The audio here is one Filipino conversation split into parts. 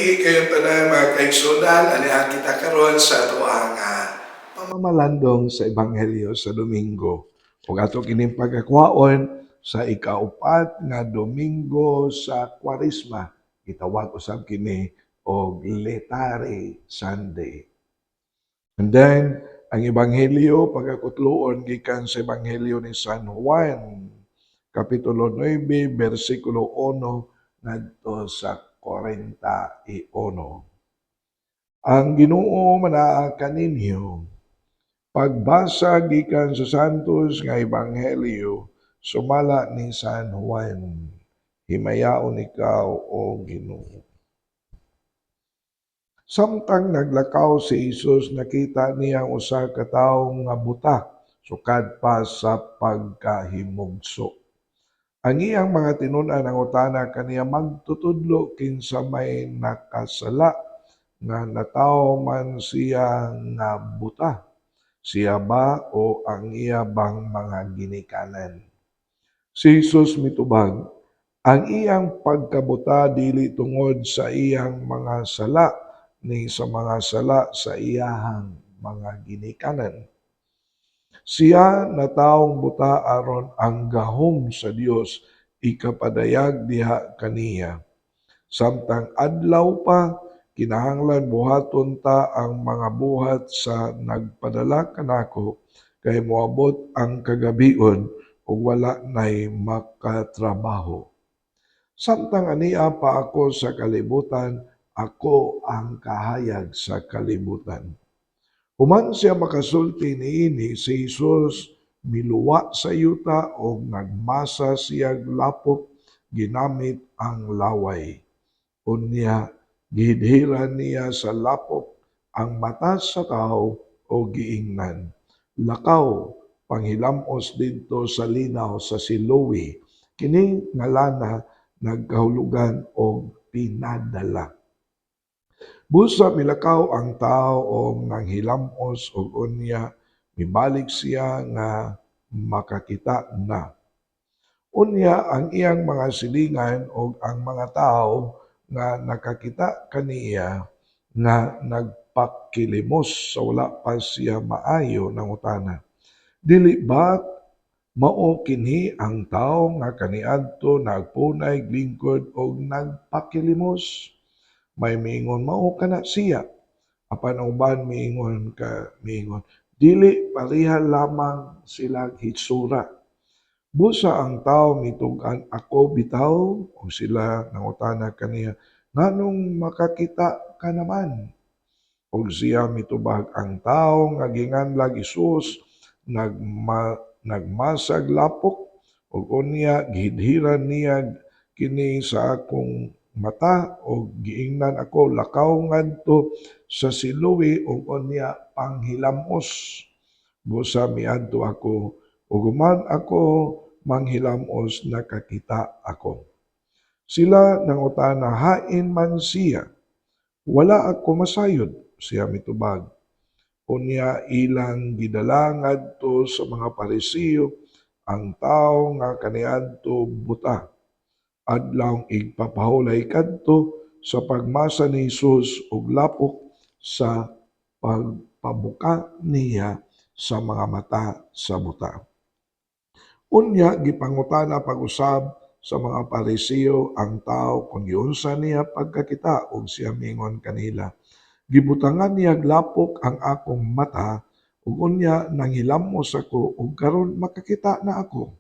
gabi kayong tanan mga kaigsunan, anihan kita karon sa tuang pamamalandong sa Ebanghelyo sa Domingo. Ug ato kining pagkakwaon sa ikaupat nga Domingo sa Kwaresma. Gitawag usab kini og Letare Sunday. And then, ang Ebanghelyo, pagkakutloon, gikan sa Ebanghelyo ni San Juan, Kapitulo 9, versikulo 1, ngadto sa 41. Ang Ginoo manaa kaninyo, pagbasa gikan sa Santos nga Ebanghelyo, sumala ni San Juan. Himayaon ikaw, O Ginoo. Samtang naglakaw si Jesus, nakita niya ang usa ka tawo nga buta, sukad pa sa pagkahimugso. Ang iyang mga tinun-an ang utana kaniya magtutudlo kinsa may nakasala nga natawo man siya nga buta. Siya ba o ang iya bang mga ginikanan? Si Jesus mitubag, ang iyang pagkabuta dili tungod sa iyang mga sala ni sa mga sala sa iyahang mga ginikanan. Siya na taong buta aron ang gahom sa Dios ikapadayag diha kaniya. Samtang adlaw pa, kinahanglan buhaton ta ang mga buhat sa nagpadala kanako kay moabot ang kagabion ug wala nay makatrabaho. Samtang ania pa ako sa kalibutan, ako ang kahayag sa kalibutan. Human siya makasulti niini, si Jesus miluwa sa yuta o nagmasa siyag lapok ginamit ang laway. Unya, gihidhiran niya sa lapok ang mata sa tao o giingnan. Lakaw, panghilamos dito sa linaw sa Siloe, kini ngalana nagkahulugan o pinadala. Busa milakaw ang tao o nanghilamos o unya, mibalik siya nga makakita na. Unya ang iyang mga silingan o ang mga tao nga nakakita kaniya nga nagpakilimos sa wala pa siya maayo ng utana. Dili ba mao kini ang tao nga kaniadto nagpunay lingkod og nagpakilimos? May miingon mao kana siya. Apan ang uban miingon dili pareha lamang sila hitsura. Busa ang tao mitug-an ako bitaw o sila nangutana kaniya, nganong makakita ka naman? Og siya mitubag, ang tao nga ginganlag Isus nagmasag lapok ug unya gihidhiran niya kini sa akong mata o giingnan ako lakaw ngadto sa Siloe ug unya panghilamos. Busa miadto ako ug human ako manghilamos nakakita ako. Sila nangutana, hain man siya. Wala ako masayod, siya mitubag. Unya ilang gidala ngadto sa mga Parisiyo ang tao nga kaniadto buta. Adlawng igpapahulay kadto sa pagmasa ni Jesus og lapok sa pagpabuka niya sa mga mata sa buta. Unya gipangutana pag-usab sa mga Parisiyo ang tao kung giunsa niya pagkakita ug siya mingon kanila, gibutangan niya lapok ang akong mata ug unya nanghilamos ako ug karon makakita na ako.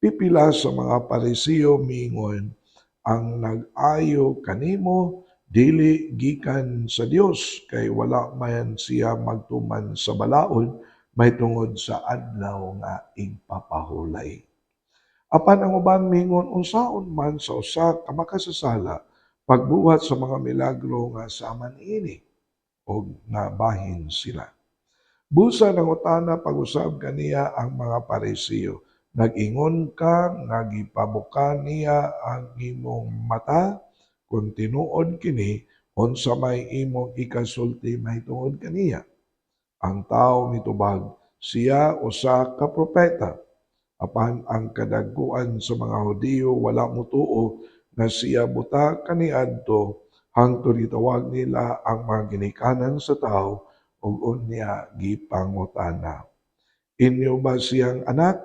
Pipila sa mga Parisiyo mingon, ang nag-ayo kanimo dili gikan sa Dios kay wala man siya magtuman sa balaod may tungod sa adlaw nga igpapahulay. Apan ang uban mingon unsaon man sa usa ka makasasala pagbuhat sa mga milagro nga sama niini og nabahin sila. Busa nangutana pag-usab kaniya ang mga Parisiyo, nag-ingon ka nga gipabuka niya ang imong mata kung tinuod kini unsa may imong ikasulti mahitungod kaniya. Ang tao mitubag, siya usa ka propeta. Apan ang kadagkuan sa mga Hudiyo wala motuo nga siya buta kaniadto hangtod gitawag nila ang mga ginikanan sa tao ug unya gipangutana. Inyo ba siyang anak?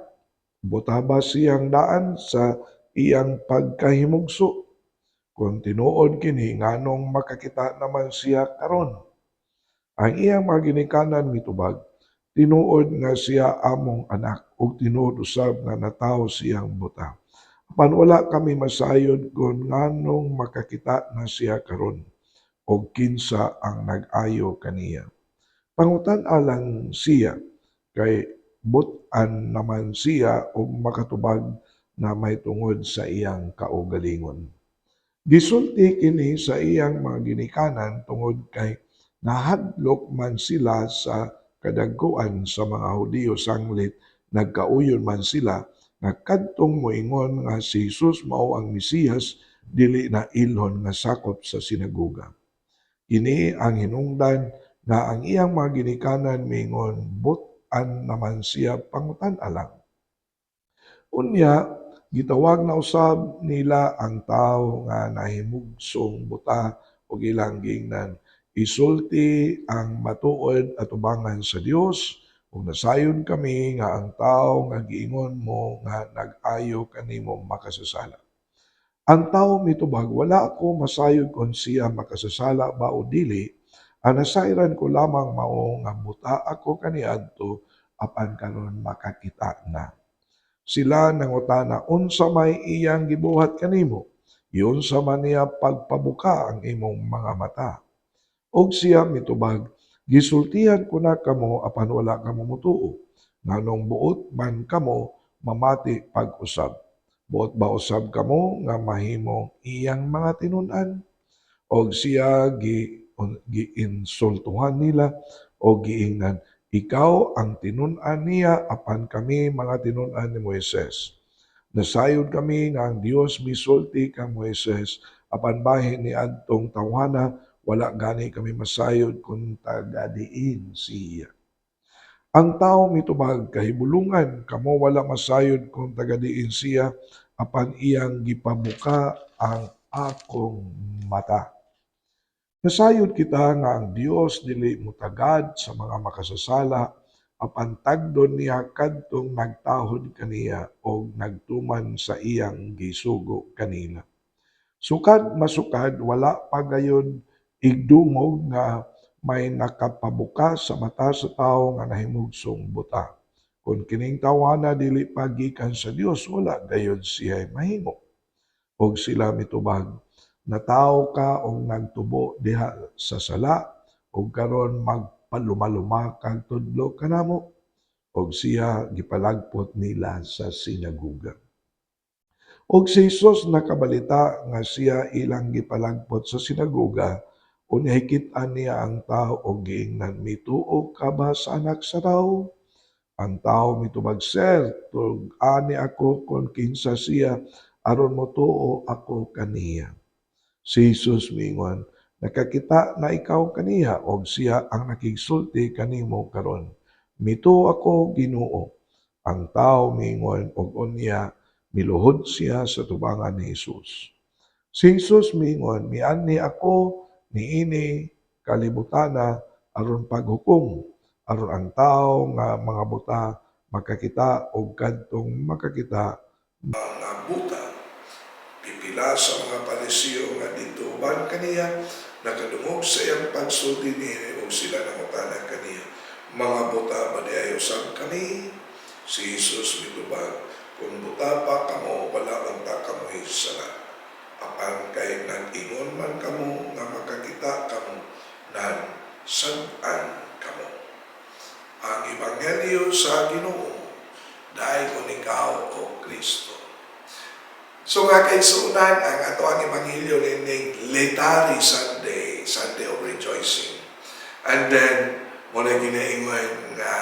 Buta ba siyang daan sa iyang pagkahimugso? Kung tinuod kini nganong makakita naman siya karon? Ang iyang mga ginikanan mitubag, tinuod nga siya among anak ug tinuod usab nga natawo siyang buta. Apan wala kami masayod kung nganong makakita na siya karon og kinsa ang nag-ayo kaniya. Pangutan-a lang siya kay but-an naman siya og makatubag na may tungod sa iyang kaugalingon. Gisulti kini sa iyang mga ginikanan tungod kay nahadlok man sila sa kadagkuan sa mga Hudiyo sanglit nagkauyon man sila nga kadtong moingon nga si Jesus mao ang Mesiyas dili na ilhon nga sakop sa sinagoga. Ini ang hinungdan nga ang iyang mga ginikanan miingon but-an naman siya pangutan-a lang. Unya, gitawag na usab nila ang tawo nga nahimugsong buta ug ilang giingnan. Isulti ang matuod atubangan sa Dios ug nasayon kami nga ang tawo nga giingon mo nga nag-ayo kanimo makasasala. Ang tawo mitubag, wala ako masayod kung siya makasasala ba o dili, ang nasayran ko lamang mao nga buta ako kaniadto apan karon makakita na. Sila nangutana, unsa may iyang gibuhat kanimo? Iunsa man niya pagpabuka ang imong mga mata? Og siya mitubag, gisultihan ko na kamo apan wala kamo motuo. Nganong buot man kamo mamati pag-usab. Buot ba usab kamo nga mahimo iyang mga tinun-an? Og siya giinsultuhan nila o giingnan, ikaw ang tinun-an niya apan kami mga tinun-an ni Moises. Nasayod kami nga ang Dios misulti kang Moises apan bahin ni adtong tawhana wala gani kami masayod kung tagadiin siya. Ang tao mitubag kahibulungan kamo wala masayod kung tagadiin siya apan iyang gipabuka ang akong mata. Nasayod kita nga ang Dios dili mutagad sa mga makasasala apan tagdon niya kadtong nagtahod kaniya og nagtuman sa iyang gisugo kanila. Sukad masukad wala pa gayud igdungog nga may nakapabuka sa mata sa tawo nga nahimugsong buta. Kung kining tawana dili pa gikan sa Dios wala gayud siya mahimo. Og sila mitubag, natawo ka og nagtubo diha sa sala ug karon magpalumaluma kag tudlo kanamo. Og siya gipalagpot nila sa sinagoga. Og si Jesus nakabalita nga siya ilang gipalagpot sa sinagoga, unya hikit-an niya ang tao og giingnan, mituo ka ba sa anak sa tao? Ang tao mitubag, Sir, tug-ani ako kung kinsa siya aron motuo ako kaniya. Si Jesus miingon, nakakita na ikaw kaniya og siya ang nakigsulti kanimo karon. Mituo ako Ginoo. Ang tao miingon og unya miluhod siya sa tubangan ni Jesus. Si Jesus miingon, miani ako niini kalibutana aron paghukom, aron ang tao nga mga buta makakita og kadtong makakita mga buta. Pipila sa mga Parisiyo nga dito uban kaniya nakadungog sa iyang pagsulti niini og sila nangutana kaniya, mga buta ba di ayo sab kami? Si Jesus mitubag, kung buta pa kamo wala man ta kamoy sala. Apan kay nag-ingon man kamo nga makakita kamo nan sad-an kamo. Ang ebanghelyo sa Ginoo dahil kung ikaw o Kristo. So nga kay sunan ang ato ang ebanghelyo ning Letari Sunday, Sunday of Rejoicing. And then mo na ginaingon nga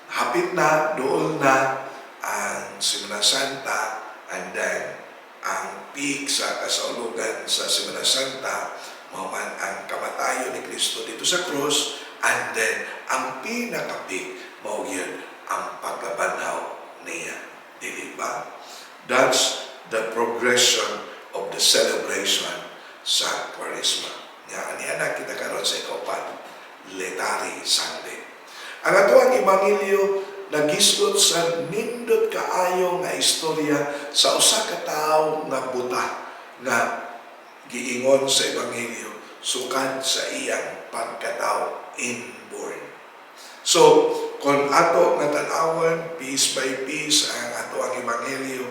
hapit na, doon na ang Semana Santa, and then ang peak sa kasaulugan sa Semana Santa, man ang kamatayon ni Kristo dito sa krus, and then ang pinaka-peak, mao yun ang pagkabanhaw niya. Dili ba? That's the progression of the celebration sa Kwaresma. Aniya na kita karon sa ikaw-5, Letary Sunday. Ang atoang ebanghelyo nagisgot sa nindot kaayo nga istorya sa usa ka tawo nga buta nga giingon sa ebanghelyo sukad sa iyang pagkatawo, inborn. So, kung ato nga tan-awon piece by piece ang ato ang ebanghelyo,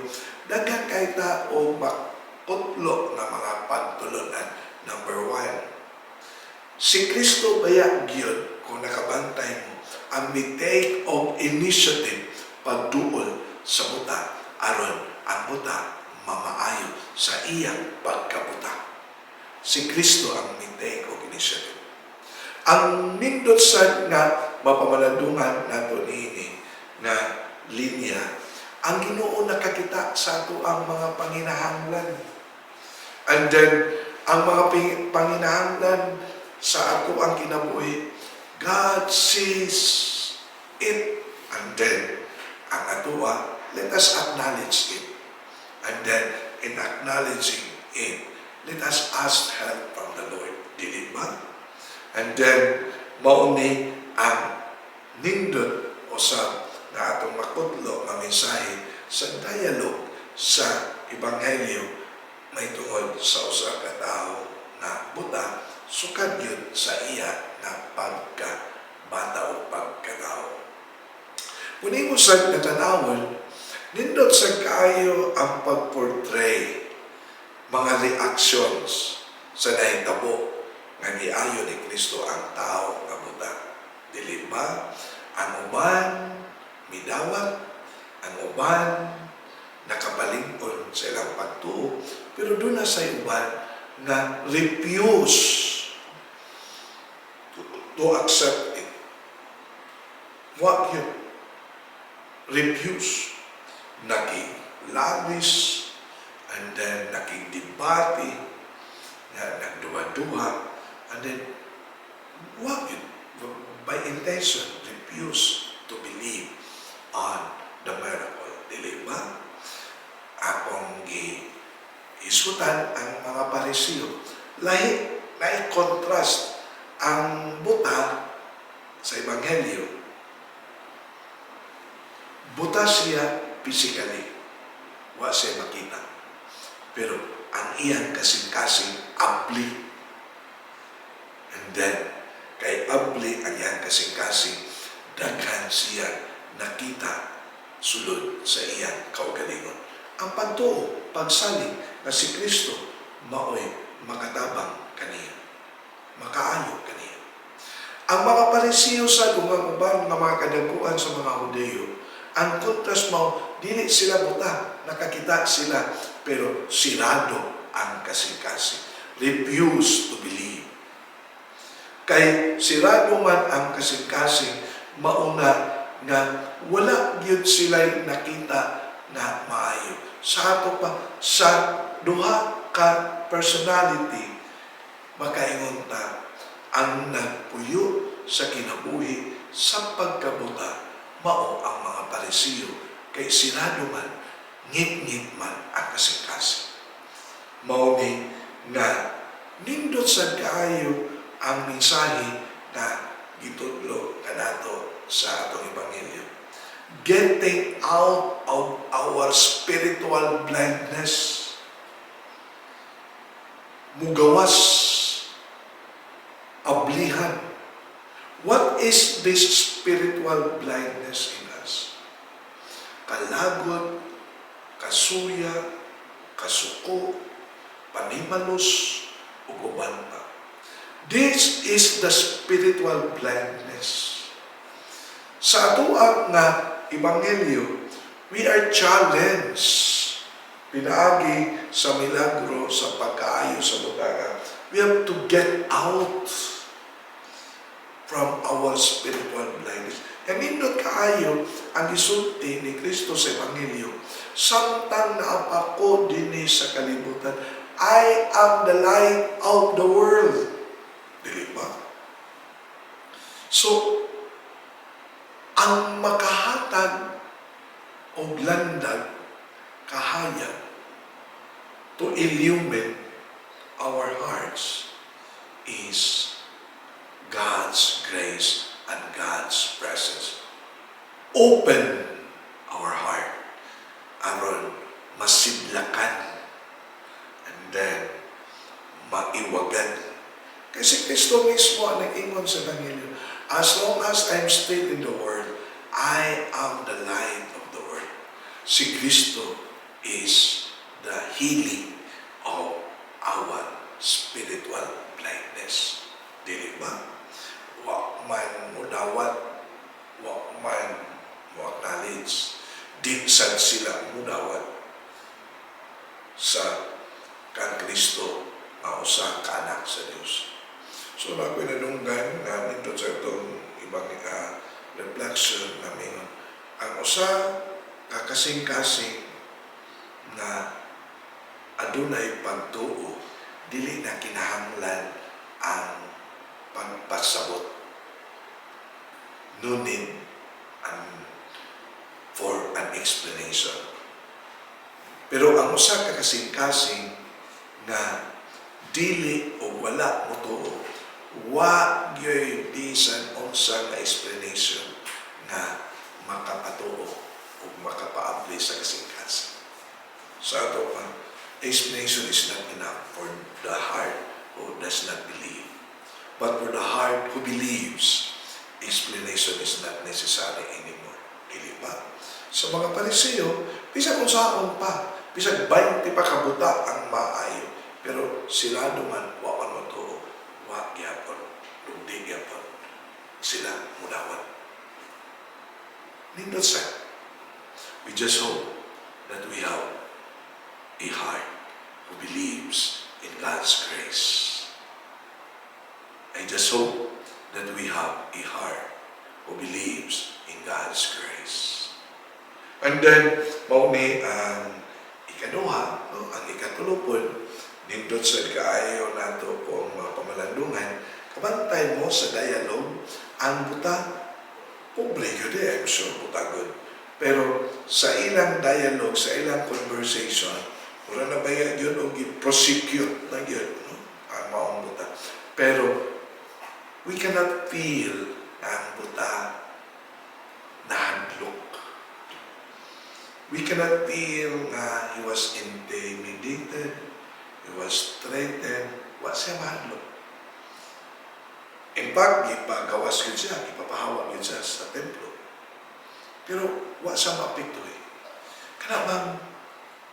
daghang kay tawo makutlo na mga pagtulunan. Number 1, si Kristo baya gyud kung nakabantay mo ang mi-take of initiative pagduol sa buta aron ang buta mamaayo sa iyang pagkabuta. Si Kristo ang mi-take of initiative. Ang nindot sad nga mapamaladungan nato niini nga linya, ang Ginoo nakakita sa ato ang mga panginahanglan. And then ang mga panginahanglan sa ato ang kinabuhi, God sees it. And then ang atua, let us acknowledge it. And then in acknowledging it, let us ask help from the Lord. Dili ba? And then mauni ang nindot o sa na atong makutlo nga mensahe sa dialogue sa ebanghelyo may tungod sa usa ka tawo na buta sukad yun sa iya na pagkabata o pagkatao. Kung mo sa natanawon, nindot sa kaayo ang pagportray mga reactions sa nahitabo nga niayo ni Kristo ang tao nga buta. Dili ba? Ang uban midawat, ang uban nakabalingkon sa ilang pagtuo, pero doon na sa uban na refuse to accept it. What yun? Refuse. Nakilabis, and then nakidebate, nagduwa-duwa, and then what yun? By intention, refuse to believe on the miracle. Dili ba? Akong isutan ang mga Parisiyo. Lahi contrast ang buta sa ebanghelyo. Buta siya physically. Wa siya makita. Pero ang iyang kasing-kasing abli. And then, kay abli ang iyang kasing-kasing, daghan siya nakita sulod sa iyang kaugalingon. Ang pagtuo, pagsalig na si Kristo maoy makatabang kaniya, makaayo kaniya. Ang mga Parisiyo sa uban nga mga kadaguan sa mga Hudeyo, ang kontras mo, dili sila buta, nakakita sila, pero sirado ang kasing-kasing. Refuse to believe. Kay sirado man ang kasing-kasing, mauna nga wala gyud sila nakita na maayo. Sa ato pa, sa duha ka personality, makaingon ta, ang nagpuyo sa kinabuhi sa pagkabuta, mao ang mga Parisiyo, kay sirado man, ngit-ngit man ang kasing-kasing. Mao ni nga nindot sa kaayo ang mensahe na gitudlo kanato sa atong ebanghelyo. Getting out of our spiritual blindness. Mugawas, ablihan. What is this spiritual blindness in us? Kalagot, kasuya, kasuko, panimalos, ug uban pa. This is the spiritual blindness. Sa atuang nga ebanghelyo, we are challenged. Pinaagi sa milagro, sa pagkaayo sa butaga, we have to get out from our spiritual blindness. Ang nindot kaayo ang isulti ni Kristo sa ebanghelyo, samtang naapako dinhi sa kalibutan, I am the light of the world. Dili ba? So, ang makahatag o landag, kahayag, to illumine our hearts is God's grace and God's presence. Open our heart aron masidlakan and then maiwagan. Kasi Kristo mismo ang nag-ingon sa Ebanghelyo, as long as I'm still in the world, I am the light of the world. Si Kristo is the healing of our spiritual blindness. Dili ba? Wa man mudawat, wa man mo acknowledge, di sad sila mudawat sa kan Kristo ang usa ka anak sa Dios. So na pinadunggan na nito sa itong ibang reflection namin ang usa kakasing-kasing na adunay pagtuo dili na kinahanglan ang pagpasabot. No need for an explanation. Pero ang usa ka kasing-kasing na dili o wala mo tuo, wa gyoy bisan unsa nga explanation nga makapatuo o makapaabli sa kasing-kasing. Sa ato pa, explanation is not enough for the heart who does not believe. But for the heart who believes, explanation is not necessary anymore. Dili ba? Sa mga Pariseo, bisag unsaon pa, bisag 20 pa kabuta ang maayo, pero sila duman wa man matuo, wa gyapon, di gyapon sila mudawat. Nindot sa, we just hope that we have a heart who believes in God's grace. I just hope that we have a heart who believes in God's grace. And then, mauni ang ikaduha, no? Ang ikatulupon, nindot sa kaayo nato pong mga pamalandungan, kabantay mo sa dialogue, ang buta, pobre yun I'm sure, buta good. Pero sa ilang dialogue, sa ilang conversation, wala na ba yun o prosecute na yun, no? Ang maong buta. Pero, we cannot feel ang buta na handlok. We cannot feel na he was intimidated, he was threatened, wa siya mahadlok. In fact, ipagawas yun siya, ipapahawak yun siya sa templo. Pero wa siya maapekto eh. Kana bang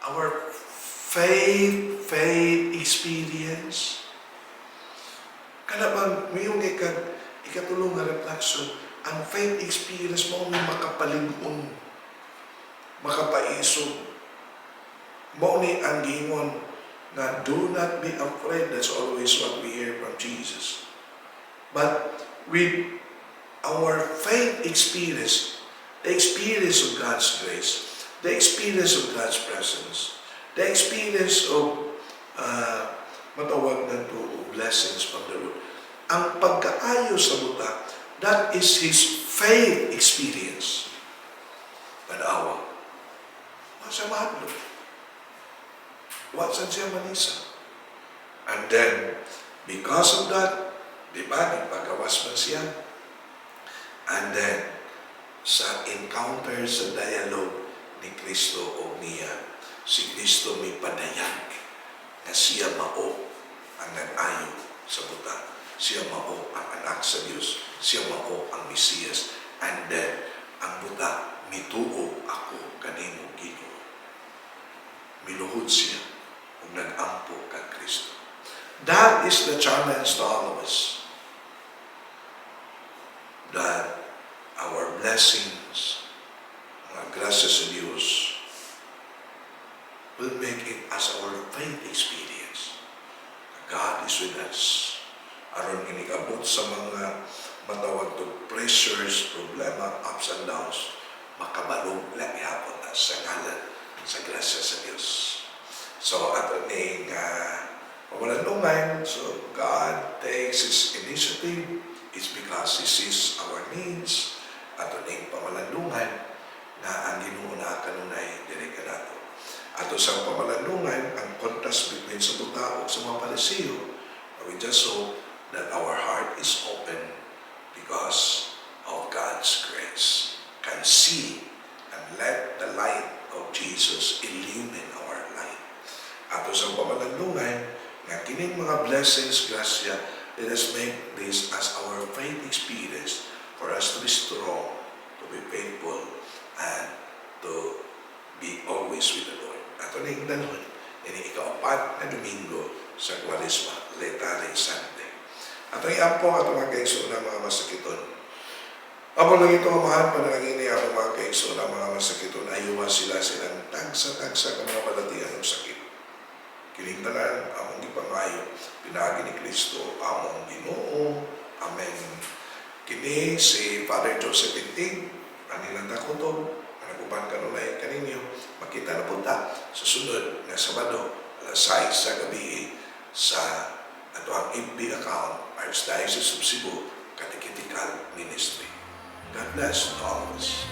our faith experience, kana bang mayong ikatulong nga reflection, ang faith experience mo may makapalingon, makapaisog. Mo ni ang gingon na do not be afraid. That's always what we hear from Jesus. But with our faith experience, the experience of God's grace, the experience of God's presence, the experience of matawag na to blessings from the Lord, ang pagkaayo sa buta, that is his faith experience. Panawa. Sa mahadlok. Watsan siya manisa. And then, because of that, di ba, nagpagawas man siya. And then, sa encounter, sa dialogue ni Kristo o niya, si Kristo may padayag na siya mao ang nag-ayo sa buta. Siya mao ang anak sa Diyos. Siya mao ang Mesiyas. And then, ang buta, mituo ako kanimo Ginoo. Miluhod siya kung nag-ampo kang Kristo. That is the challenge to all of us. That our blessings, mga grasya sa Diyos, will make it as our faith experience. God is with us. Aron inikabot sa mga matawag to pressures, problema, ups and downs, makabalog lang ihapon na sa ngalan sa grasya sa Diyos. So, ato ning pamalandungan, so God takes His initiative, it's because He sees our needs. Ato ning pamalandungan na ang Ginoo na kanunay diri kanato. Ato sa pamalandungan, ang contrast between Halin sa buta o sa mga Parisiyo. We just hope that our heart is open because of God's grace. Can see and let the light of Jesus illumine our life. Ato sa pamalandungan, nga kining mga blessings, grasya, let us make this as our faith experience for us to be strong, to be faithful, and to be always with the Lord. Ato na yung dalon, ini ika-4 na Domingo sa Kwaresma, Laetare Sanctae. Ato yung ampo, ato mga kaigsoon na mga masakiton. Apo lang ito amahan, panalangin niya ang mga kaigsoon na mga masakiton, ayuwa sila silang tagsa-tagsa ng mga palatian ng sakit. Kinintanan, among ipangayo, pinagi ni Kristo, among Ginoo. Amen. Kini si Father Joseph Inting, anilang takutom, anagupan kanunay kaninyo, makita na punta sa sunod na Sabado, alas 6 sa gabi sa ato ang FB account, Archdiocese of Cebu Catechetical Ministry. God bless all of us.